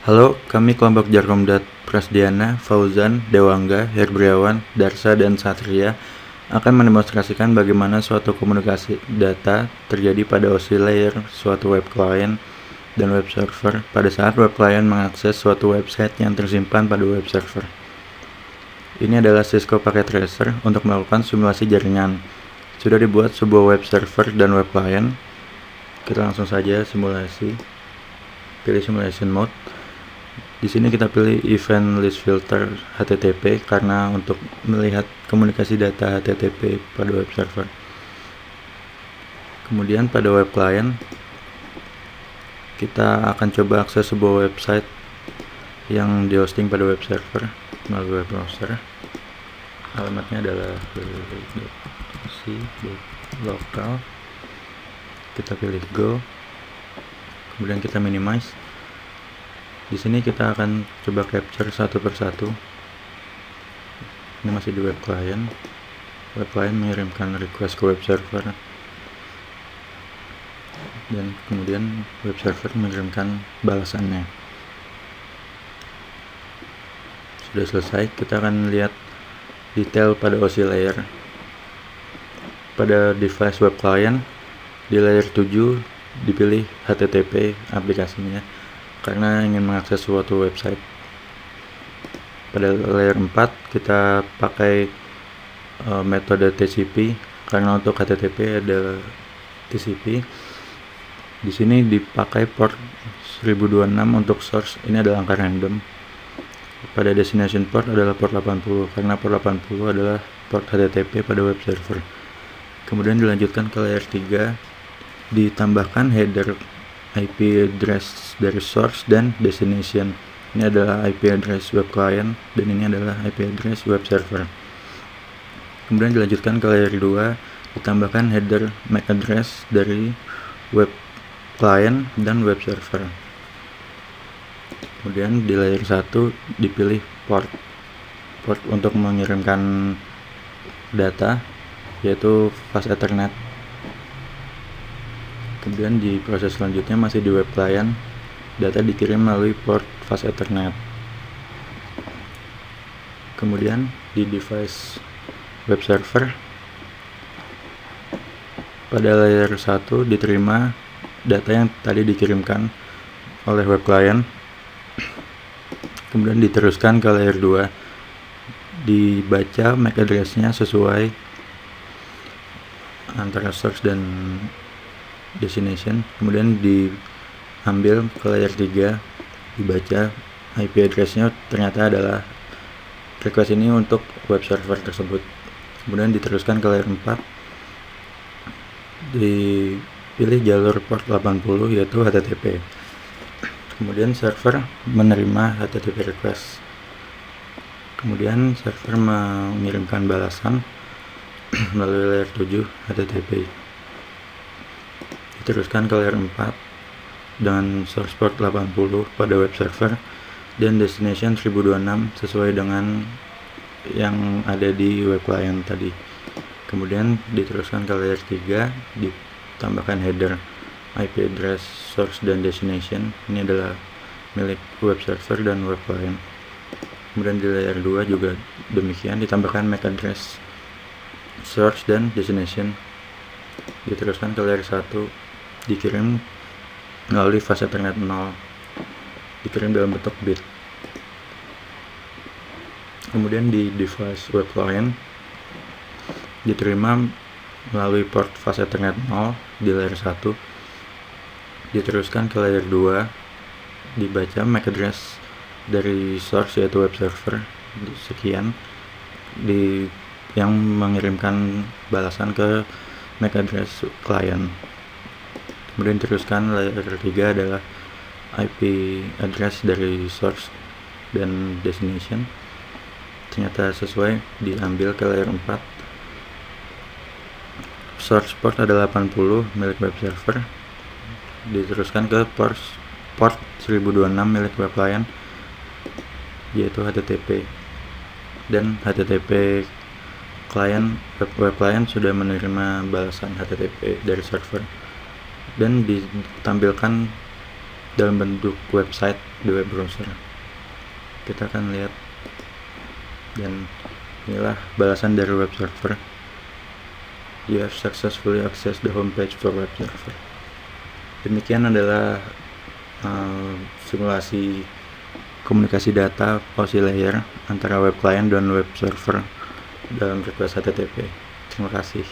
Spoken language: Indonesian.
Halo, kami kelompok Jarkomdat Prasdiana, Fauzan, Dewangga, Herbriawan, Darsa, dan Satria akan mendemonstrasikan bagaimana suatu komunikasi data terjadi pada OSI layer suatu web client dan web server pada saat web client mengakses suatu website yang tersimpan pada web server. Ini adalah Cisco Packet Tracer untuk melakukan simulasi jaringan. Sudah dibuat sebuah web server dan web client. Kita langsung saja simulasi. Pilih Simulation Mode. Di sini kita pilih Event List Filter HTTP karena untuk melihat komunikasi data HTTP pada web server. Kemudian pada web client kita akan coba akses sebuah website yang dihosting pada web server melalui web browser. Alamatnya adalah www.oc.local. Kita pilih Go. Kemudian kita minimize. Di sini kita akan coba capture satu persatu. Ini masih di web client. Web client mengirimkan request ke web server, dan kemudian web server mengirimkan balasannya. Sudah selesai, kita akan lihat detail pada OSI layer. Pada device web client di layer 7 dipilih HTTP aplikasinya karena ingin mengakses suatu website. Pada layer 4 kita pakai metode TCP karena untuk HTTP ada TCP. Di sini dipakai port 1026 untuk source, ini adalah angka random. Pada destination port adalah port 80 karena port 80 adalah port HTTP pada web server. Kemudian dilanjutkan ke layer 3, ditambahkan header IP address dari source dan destination. Ini adalah IP address web client dan ini adalah IP address web server. Kemudian dilanjutkan ke layer 2, ditambahkan header MAC address dari web client dan web server. Kemudian di layer 1 dipilih port untuk mengirimkan data, yaitu fast Ethernet. Kemudian di proses selanjutnya masih di web client, data dikirim melalui port fast Ethernet. Kemudian di device web server pada layer 1 diterima data yang tadi dikirimkan oleh web client. Kemudian diteruskan ke layer 2, dibaca MAC address-nya sesuai antara source dan destination. Kemudian diambil ke layer 3, dibaca IP address-nya ternyata adalah request ini untuk web server tersebut. Kemudian diteruskan ke layer 4, dipilih jalur port 80 yaitu HTTP. Kemudian server menerima HTTP request. Kemudian server mengirimkan balasan melalui layer 7 HTTP. Diteruskan ke layer 4 dengan source port 80 pada web server dan destination 1026 sesuai dengan yang ada di web client tadi. Kemudian diteruskan ke layer 3, ditambahkan header IP address source dan destination. Ini adalah milik web server dan web client. Kemudian di layer 2 juga demikian, ditambahkan MAC address source dan destination. Diteruskan ke layer 1, dikirim melalui fast Ethernet 0, dikirim dalam bentuk bit. Kemudian di device web client diterima melalui port fast Ethernet 0 di layer 1, diteruskan ke layer 2, dibaca MAC address dari source yaitu web server sekian, yang mengirimkan balasan ke MAC address client. Kemudian diteruskan layer 3 adalah IP address dari source dan destination, ternyata sesuai, diambil ke layer 4. Source port adalah 80 milik web server, diteruskan ke port 1026 milik web client yaitu HTTP, dan HTTP client web client sudah menerima balasan HTTP dari server dan ditampilkan dalam bentuk website di web browser. Kita akan lihat, dan inilah balasan dari web server. You have successfully accessed the homepage for web server. Demikian adalah simulasi komunikasi data policy layer antara web client dan web server dalam request HTTP. Terima kasih.